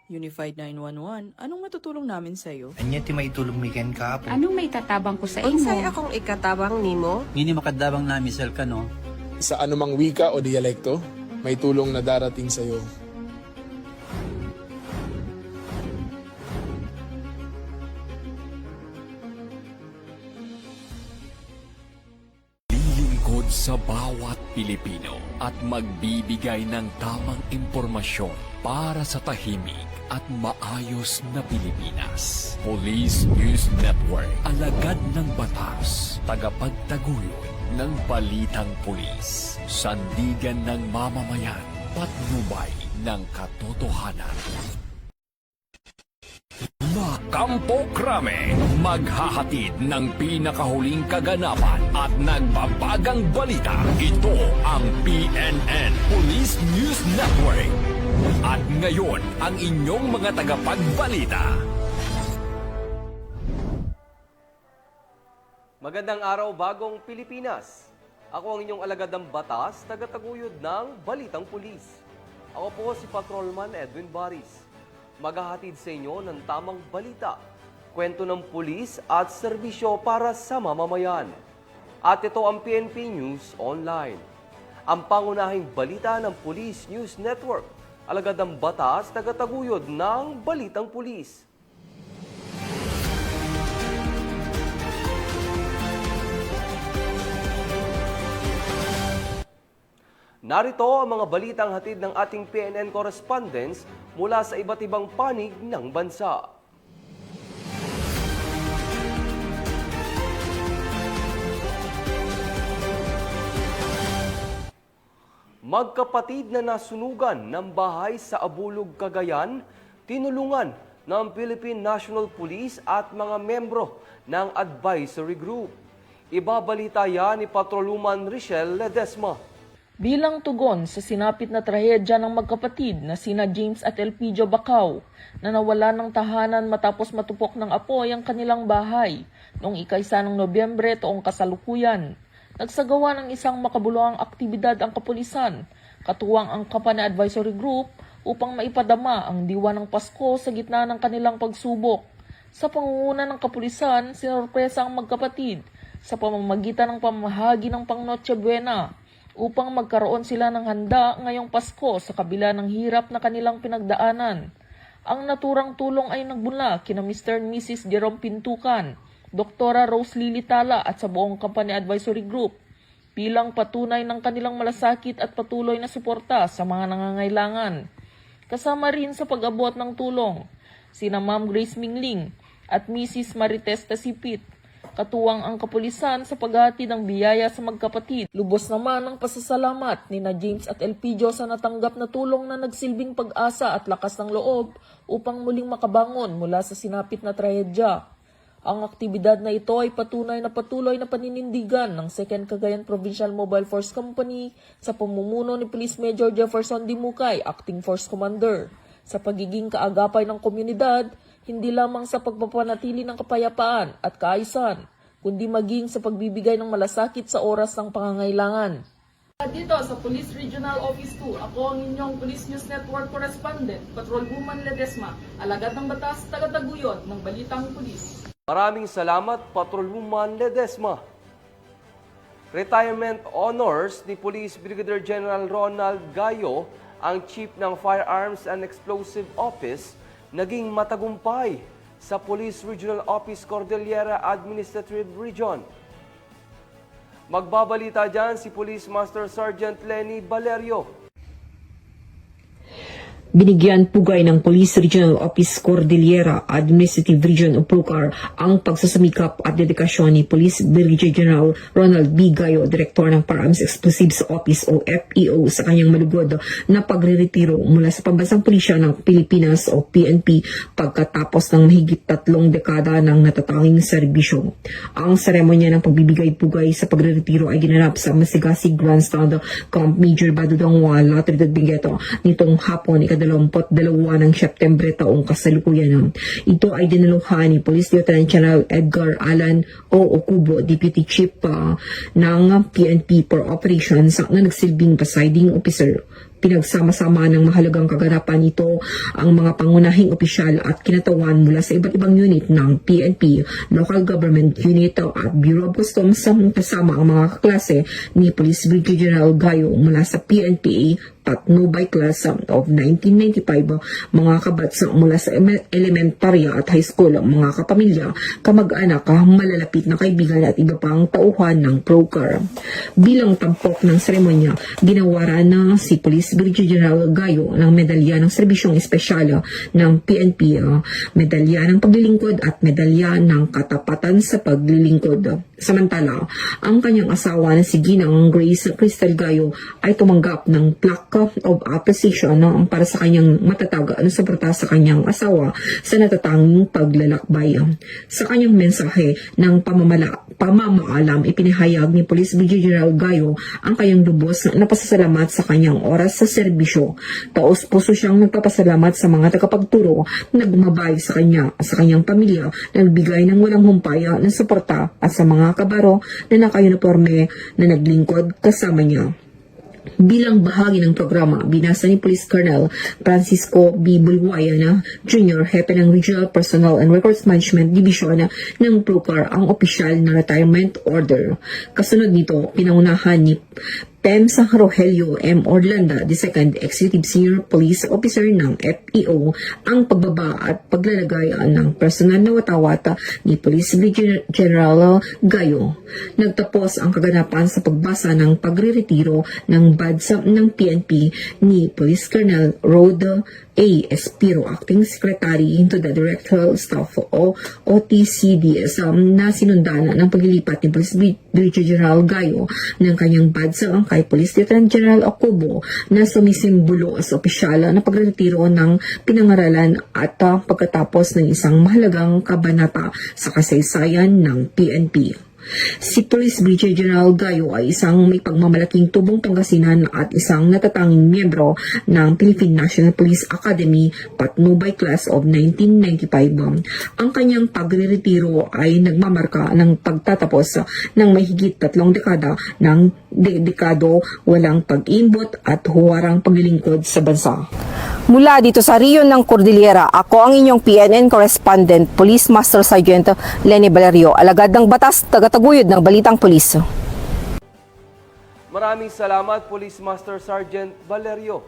Unified 911, anong matutulong namin sa'yo? Anya ti maitulong mi ken kapo. Anong may tatabang ko sa Unsay imo? akong ikatabang nimo? Ngini makadabang na misal ka no. Sa anumang wika o dialekto, may tulong na darating sa iyo. Lilingkod sa bawat Pilipino at magbibigay ng tamang impormasyon para sa tahimik at maayos na Pilipinas. Police News Network, alagad ng batas, tagapagtaguyod ng balitang pulis, sandigan ng mamamayan, patnubay ng katotohanan. Kampo Krame, maghahatid ng pinakahuling kaganapan at nagbabagang balita. Ito ang PNN Police News Network. At ngayon, ang inyong mga tagapagbalita. Magandang araw, bagong Pilipinas. Ako ang inyong alagadang batas, tagataguyod ng Balitang Pulis. Ako po si Patrolman Edwin Baris. Maghahatid sa inyo ng tamang balita, kwento ng pulis at serbisyo para sa mamamayan. At ito ang PNP News Online. Ang pangunahing balita ng Police News Network, alagadang batas, tagataguyod ng Balitang Pulis. Narito ang mga balitang hatid ng ating PNN correspondents mula sa iba't ibang panig ng bansa. Magkapatid na nasunugan ng bahay sa Abulog, Cagayan, tinulungan ng Philippine National Police at mga membro ng advisory group. Ibabalita yan ni Patrolwoman Richelle Ledesma. Bilang tugon sa sinapit na trahedya ng magkapatid na sina James at Elpidio Bacau na nawalan ng tahanan matapos matupok ng apoy ang kanilang bahay noong ika-1 ng Nobyembre taong kasalukuyan, nagsagawa ng isang makabuluhang aktibidad ang kapulisan, katuwang ang Company Advisory Group upang maipadama ang diwa ng Pasko sa gitna ng kanilang pagsubok. Sa pangunguna ng kapulisan, sinurpresa ang magkapatid sa pamamagitan ng pamahagi ng pang Noche Buena upang magkaroon sila ng handa ngayong Pasko sa kabila ng hirap na kanilang pinagdaanan. Ang naturang tulong ay nagbula kina Mr. and Mrs. Jerome Pintukan, Dr. Rose Lily Tala at sa buong Company Advisory Group bilang patunay ng kanilang malasakit at patuloy na suporta sa mga nangangailangan. Kasama rin sa pag-abot ng tulong sina Ma'am Grace Mingling at Mrs. Marites Tasipit, katuwang ang kapulisan sa paghatid ng biyaya sa magkapatid. Lubos naman ang pasasalamat ni na James at Elpidio sa natanggap na tulong na nagsilbing pag-asa at lakas ng loob upang muling makabangon mula sa sinapit na trahedya. Ang aktibidad na ito ay patunay na patuloy na paninindigan ng 2nd Cagayan Provincial Mobile Force Company sa pamumuno ni Police Major Jefferson Dimukay, Acting Force Commander, sa pagiging kaagapay ng komunidad, hindi lamang sa pagpapanatili ng kapayapaan at kaayusan, kundi maging sa pagbibigay ng malasakit sa oras ng pangangailangan. Dito sa Police Regional Office 2, ako ang inyong Police News Network Correspondent, Patrolwoman Ledesma, alagad ng batas, tagataguyod ng Balitang Pulis. Maraming salamat, Patrolwoman Ledesma. Retirement honors ni Police Brigadier General Ronald Gayo, ang Chief ng Firearms and Explosive Office, naging matagumpay sa Police Regional Office Cordillera Administrative Region. Magbabalita dyan si Police Master Sergeant Lenny Valerio. Binigyan pugay ng Police Regional Office Cordillera Administrative Region o PROCAR ang pagsasamikap at dedikasyon ni Police Brigadier General Ronald B. Gayo, Direktor ng Firearms Explosives Office o FEO, sa kanyang malugod na pagre-retiro mula sa Pambansang Pulisya ng Pilipinas o PNP pagkatapos ng mahigit 3 dekada ng natatanging serbisyo. Ang seremonya ng pagbibigay pugay sa pagre-retiro ay ginanap sa Masigasig Grandstand Camp Major Badudangwa, La Trinidad, Bengueto nitong hapon 22 ng September taong kasalukuyan. Ito ay dinaluhan ni Police Lieutenant General Edgar Alan O. Okubo, Deputy Chief ng PNP for Operations na nagsilbing presiding officer. Pinagsama-sama ng mahalagang kaganapan ito ang mga pangunahing opisyal at kinatawan mula sa iba't ibang unit ng PNP, Local Government Unit at Bureau of Customs kasama ang mga kaklase ni Police Brigadier General Gayo mula sa PNPA Patnubay Class of 1995, mga kabats mula sa elementarya at high school, mga kapamilya, kamag-anak, malalapit na kaibigan at iba pang tauhan ng PROCAR. Bilang tampok ng seremonya, ginawaran na si Police Brigadier General Gayo ng medalya ng serbisyong espesyal ng PNP, medalya ng paglilingkod at medalya ng katapatan sa paglilingkod. Samantala, ang kanyang asawa na si Ginang Grace Crystal Gayo ay tumanggap ng plaque of appreciation para sa kanyang matatag na suporta sa kanyang asawa sa natatanging paglalakbay. Sa kanyang mensahe ng pamamaalam, ipinahayag ni Police Brigadier General Gayo ang kanyang lubos na pasasalamat sa kanyang oras sa serbisyo. Taos-puso siyang nagpapasalamat sa mga tagapagturo na gumabay sa kanyang pamilya na nagbigay ng walang humpaya ng suporta at sa mga kabaro na naka-uniforme na naglingkod kasama niya. Bilang bahagi ng programa, binasa ni Police Colonel Francisco B. Bulwaya Jr., Hepe ng Regional Personnel and Records Management Division ng PROCAR ang opisyal na retirement order. Kasunod nito, pinangunahan ni PEMS Rogelio M. Orlando, the second Executive Senior Police Officer ng FEO, ang pagbaba at paglalagay ng personal na watawata ni Police Brigadier General Gayo. Nagtapos ang kaganapan sa pagbasa ng pagre-retiro ng badge ng PNP ni Police Colonel Rod A. Espiro, Acting Secretary into the Directorial Staff o OTCDS, na sinundan ng paglilipat ni Police Brigadier General Gayo ng kanyang badge kay Police Lieutenant General Okubo na sumisimbolo sa opisyal na pagretiro ng pinangaralan at pagkatapos ng isang mahalagang kabanata sa kasaysayan ng PNP. Si Police Brigadier General Gayo ay isang may pagmamalaking tubong Pangasinan at isang natatanging miyembro ng Philippine National Police Academy Patnubay Class of 1995. Ang kanyang pagre-retiro ay nagmamarka ng pagtatapos ng mahigit 3 dekada ng dedikado, walang pag-imbot at huwarang paglilingkod sa bansa. Mula dito sa Riyon ng Cordillera, ako ang inyong PNN correspondent, Police Master Sergeant Lenny Valerio, alagad ng batas, tagataguyod ng Balitang Pulis. Maraming salamat, Police Master Sergeant Valerio.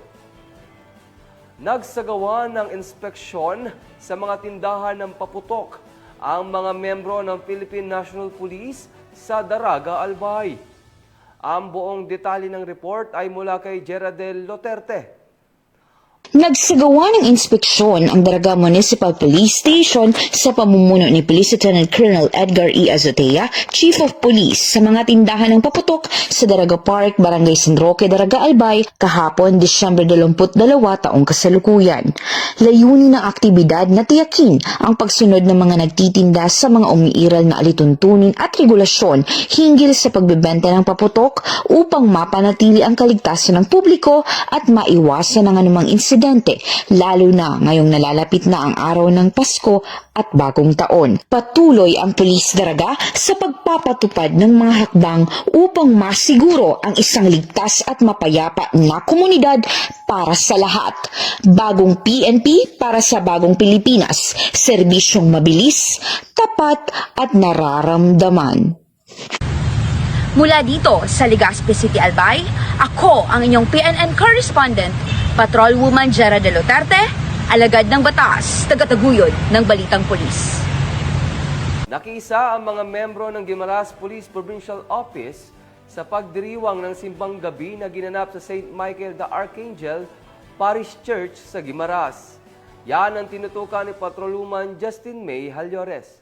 Nagsagawa ng inspeksyon sa mga tindahan ng paputok ang mga membro ng Philippine National Police sa Daraga, Albay. Ang buong detalye ng report ay mula kay Jeradel Loterte. Nagsagawa ng inspeksyon ang Daraga Municipal Police Station sa pamumuno ni Police Lieutenant Colonel Edgar E. Azotea, Chief of Police, sa mga tindahan ng paputok sa Daraga Park, Barangay San Roque, Daraga Albay, kahapon Disyembre 22 taong kasalukuyan. Layunin ng aktibidad na tiyakin ang pagsunod ng mga nagtitinda sa mga umiiral na alituntunin at regulasyon hinggil sa pagbebenta ng paputok upang mapanatili ang kaligtasan ng publiko at maiwasan ang anumang insidente, lalo na ngayong nalalapit na ang araw ng Pasko at Bagong Taon. Patuloy ang Pulis Daraga sa pagpapatupad ng mga hakbang upang masiguro ang isang ligtas at mapayapa na komunidad para sa lahat. Bagong PNP para sa bagong Pilipinas, serbisyong mabilis, tapat at nararamdaman. Mula dito sa Legazpi City, Albay, ako ang inyong PNN correspondent, Patrolwoman Jera de Luterte, alagad ng batas, tagataguyod ng Balitang Pulis. Nakiisa ang mga membro ng Guimaras Police Provincial Office sa pagdiriwang ng simbang gabi na ginanap sa St. Michael the Archangel Parish Church sa Guimaras. Yan ang tinutukan ni Patrolwoman Justin May Halyores.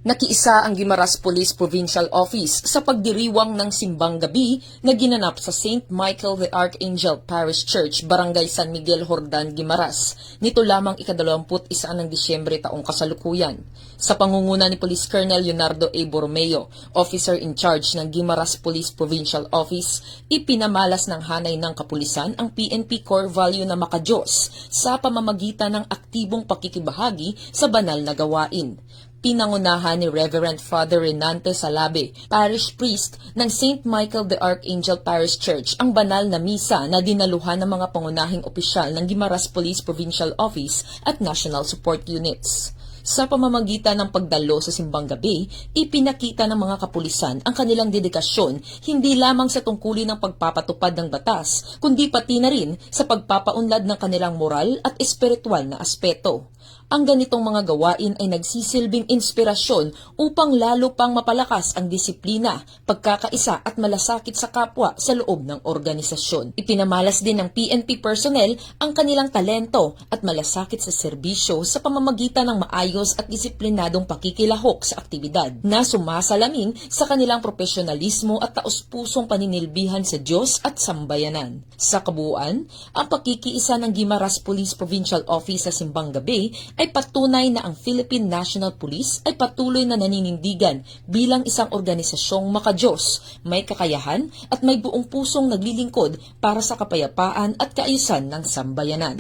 Nakiisa ang Guimaras Police Provincial Office sa pagdiriwang ng simbang gabi na ginanap sa St. Michael the Archangel Parish Church, Barangay San Miguel, Hordan, Guimaras. Nito lamang ika-21 ng Disyembre taong kasalukuyan. Sa pangunguna ni Police Colonel Leonardo A. Borromeo, Officer in Charge ng Guimaras Police Provincial Office, ipinamalas ng hanay ng kapulisan ang PNP core value na makadiyos sa pamamagitan ng aktibong pakikibahagi sa banal na gawain. pinangunahan ni Reverend Father Renante Salabe, parish priest ng St. Michael the Archangel Parish Church, ang banal na misa na dinaluhan ng mga pangunahing opisyal ng Guimaras Police Provincial Office at National Support Units. Sa pamamagitan ng pagdalo sa simbang gabi, ipinakita ng mga kapulisan ang kanilang dedikasyon hindi lamang sa tungkulin ng pagpapatupad ng batas, kundi pati na rin sa pagpapaunlad ng kanilang moral at espiritual na aspeto. Ang ganitong mga gawain ay nagsisilbing inspirasyon upang lalo pang mapalakas ang disiplina, pagkakaisa at malasakit sa kapwa sa loob ng organisasyon. Ipinamalas din ng PNP personnel ang kanilang talento at malasakit sa serbisyo sa pamamagitan ng maayos at disiplinadong pakikilahok sa aktibidad na sumasalamin sa kanilang profesionalismo at taos-pusong paninilbihan sa Diyos at sambayanan. Sa kabuuan, ang pakikiisa ng Guimaras Police Provincial Office sa simbang gabi ay patunay na ang Philippine National Police ay patuloy na naninindigan bilang isang organisasyong makadiyos, may kakayahan at may buong pusong naglilingkod para sa kapayapaan at kaayusan ng sambayanan.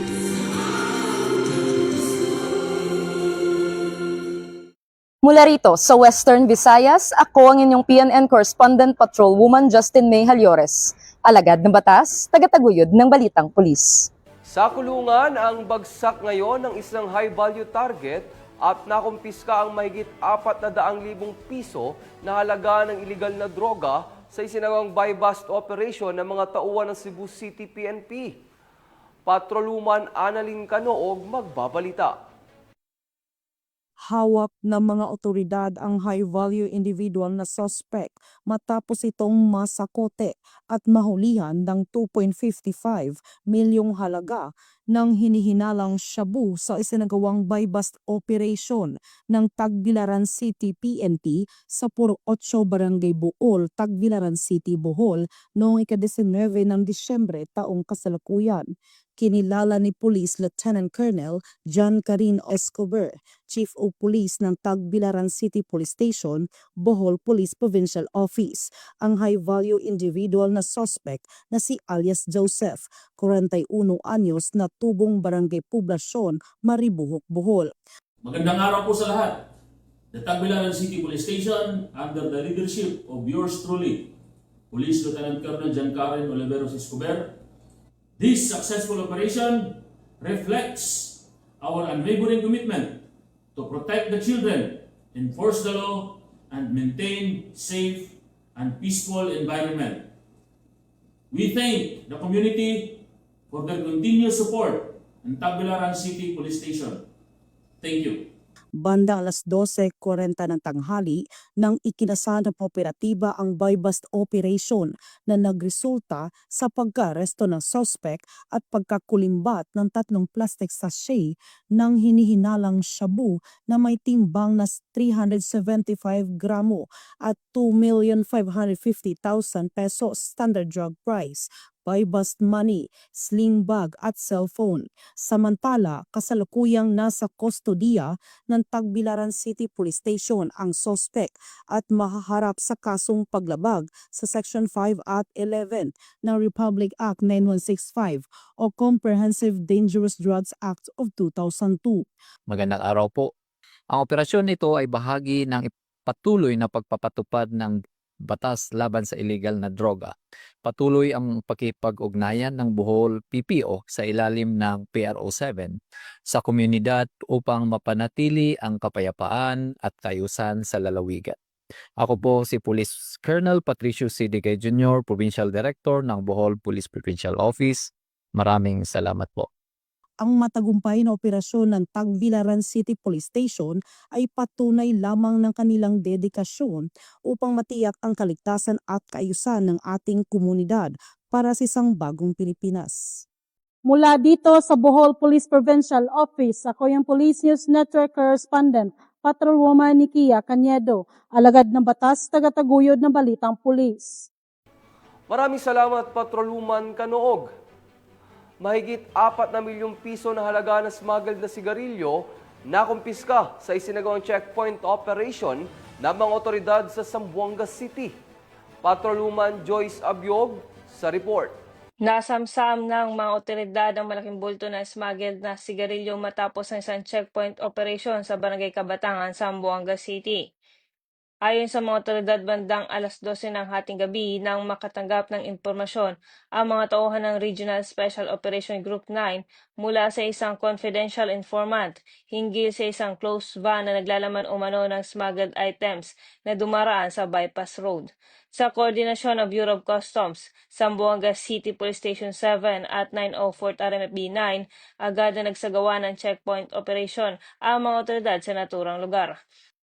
Mula rito sa Western Visayas, ako ang inyong PNN Correspondent Patrolwoman Justin May Halyores. Alagad ng batas, tagataguyod ng Balitang Pulis. Sa kulungan, ang bagsak ngayon ng isang high-value target at nakumpiska ang mahigit 400,000 piso na halaga ng iligal na droga sa isinagawang buy-bust operation ng mga tauhan ng Cebu City PNP. Patrolwoman Annalyn Canoog magbabalita. Hawak ng mga otoridad ang high-value individual na suspect matapos itong masakote at mahulihan ng 2.55 milyong halaga ng hinihinalang shabu sa isinagawang buy-bust operation ng Tagbilaran City PNP sa Puro 8 Barangay Buol, Tagbilaran City, Bohol noong ika-19 ng Disyembre taong kasalukuyan. Kinilala ni Police Lieutenant Colonel John Karin Escobar, Chief of Police ng Tagbilaran City Police Station, Bohol Police Provincial Office, ang high-value individual na suspect na si alias Joseph, 41 anyos na tubong barangay poblasyon, Maribuhok, Bohol. Magandang araw po sa lahat. The Tagbilaran City Police Station, under the leadership of yours truly, Police Lieutenant Colonel John Karen Oliveros Escobar. This successful operation reflects our unwavering commitment to protect the children, enforce the law, and maintain safe and peaceful environment. We thank the community for their continued support in Tagbilaran City Police Station. Thank you. Bandang alas 12:40 ng tanghali nang ikinasa ng operatiba ang buy-bust operation na nagresulta sa pagka-aresto ng suspect at pagkakulimbat ng 3 plastic sachet ng hinihinalang shabu na may timbang na 375 gramo at 2,550,000 pesos standard drug price, buy-bust money, sling bag at cellphone. Samantala, kasalukuyang nasa kustodiya ng Tagbilaran City Police Station ang suspect at mahaharap sa kasong paglabag sa Section 5 at 11 ng Republic Act 9165 o Comprehensive Dangerous Drugs Act of 2002. Magandang araw po. Ang operasyon nito ay bahagi ng patuloy na pagpapatupad ng batas laban sa illegal na droga. Patuloy ang pakipag-ugnayan ng Bohol PPO sa ilalim ng PRO7 sa komunidad upang mapanatili ang kapayapaan at kaayusan sa lalawigan. Ako po si Police Colonel Patricio C. Digay Jr., Provincial Director ng Bohol Police Provincial Office. Maraming salamat po. Ang matagumpay na operasyon ng Tagbilaran City Police Station ay patunay lamang ng kanilang dedikasyon upang matiyak ang kaligtasan at kaayusan ng ating komunidad para sa isang bagong Pilipinas. Mula dito sa Bohol Police Provincial Office, ako yung Police News Network Correspondent, Patrolwoman Nikia Cañedo, alagad ng batas, tagataguyod ng Balitang Pulis. Maraming salamat, Patrolwoman Canoog. Mahigit 4 na milyong piso na halaga ng smuggled na sigarilyo na kumpiska sa isinagawang checkpoint operation ng mga otoridad sa Zamboanga City. Patrolwoman Joyce Abiog sa report. Nasamsam ng mga otoridad ang malaking bulto na smuggled na sigarilyo matapos ang isang checkpoint operation sa Barangay Kabatangan, Zamboanga City. Ayon sa mga otoridad, bandang alas 12 ng hating gabi nang makatanggap ng impormasyon ang mga tauhan ng Regional Special Operation Group 9 mula sa isang confidential informant hinggil sa isang closed van na naglalaman umano ng smuggled items na dumaraan sa bypass road. Sa koordinasyon ng Bureau of Customs, Zamboanga City Police Station 7 at 904th RMFB 9, agad na nagsagawa ng checkpoint operation ang mga otoridad sa naturang lugar.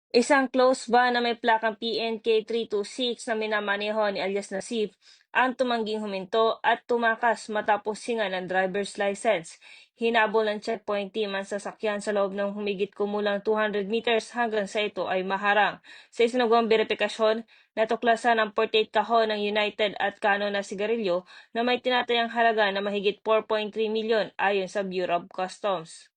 Isang closed van na may plakang PNK 326 na minamaneho ni alias Nasif ang tumangging huminto at tumakas matapos hinga ng driver's license. Hinabol ng checkpoint team ang sasakyan sa loob ng humigit kumulang 200 meters hanggang sa ito ay maharang. Sa isinagawang verifikasyon, natuklasan ang 48 kahon ng United at Canon na sigarilyo na may tinatayang halaga na mahigit 4.3 milyon ayon sa Bureau of Customs.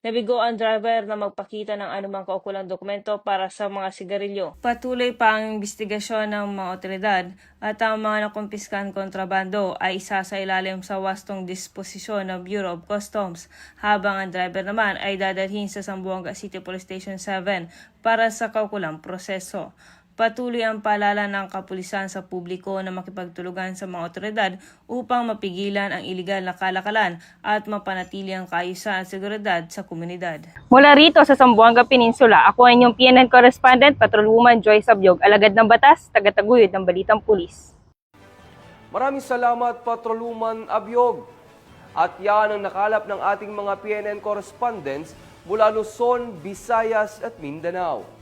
Nabigo ang driver na magpakita ng anumang kaukulang dokumento para sa mga sigarilyo. Patuloy pa ang investigasyon ng mga otoridad at ang mga nakumpiskan kontrabando ay isa sa ilalim sa wastong disposisyon ng Bureau of Customs, habang ang driver naman ay dadalhin sa Zamboanga City Police Station 7 para sa kaukulang proseso. Patuloy ang paalala ng kapulisan sa publiko na makipagtulungan sa mga otoridad upang mapigilan ang iligal na kalakalan at mapanatili ang kaayusan at seguridad sa komunidad. Mula rito sa Zamboanga Peninsula, ako ang inyong PNN correspondent, Patrolwoman Joy Sabyog, alagad ng batas, tagataguyod ng Balitang Pulis. Maraming salamat, Patrolwoman Abyog. At yan ang nakalap ng ating mga PNN correspondents mula Luzon, Visayas at Mindanao.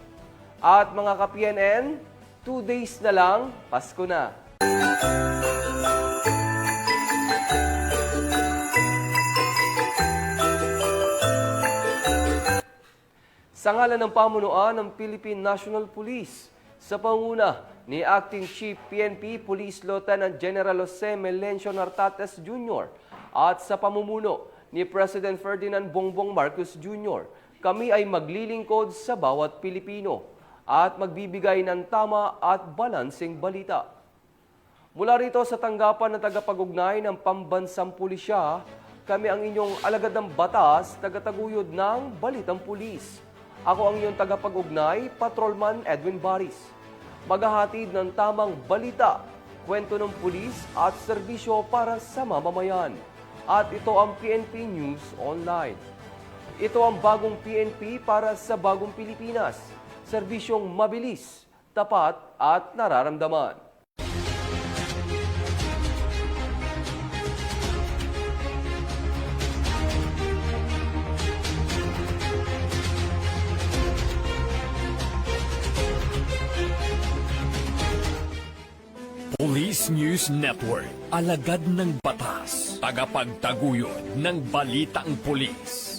At mga ka-PNN, 2 days na lang, Pasko na. Sa ngalan ng pamunuan ng Philippine National Police, sa panguna ni Acting Chief PNP Police Lieutenant General Jose Melencio Nartates Jr. at sa pamumuno ni President Ferdinand Bongbong Marcos Jr., kami ay maglilingkod sa bawat Pilipino at magbibigay ng tama at balanseng balita. Mula rito sa tanggapan ng tagapag-ugnay ng Pambansang Pulisya, kami ang inyong alagad ng batas, tagataguyod ng Balitang Pulis. Ako ang inyong tagapag-ugnay, Patrolman Edwin Baris. Maghahatid ng tamang balita, kwento ng pulis at serbisyo para sa mamamayan. At ito ang PNP News Online. Ito ang bagong PNP para sa bagong Pilipinas. Serbisyong mabilis, tapat at nararamdaman. Police News Network, alagad ng batas, tagapagtaguyod ng Balitang Pulis.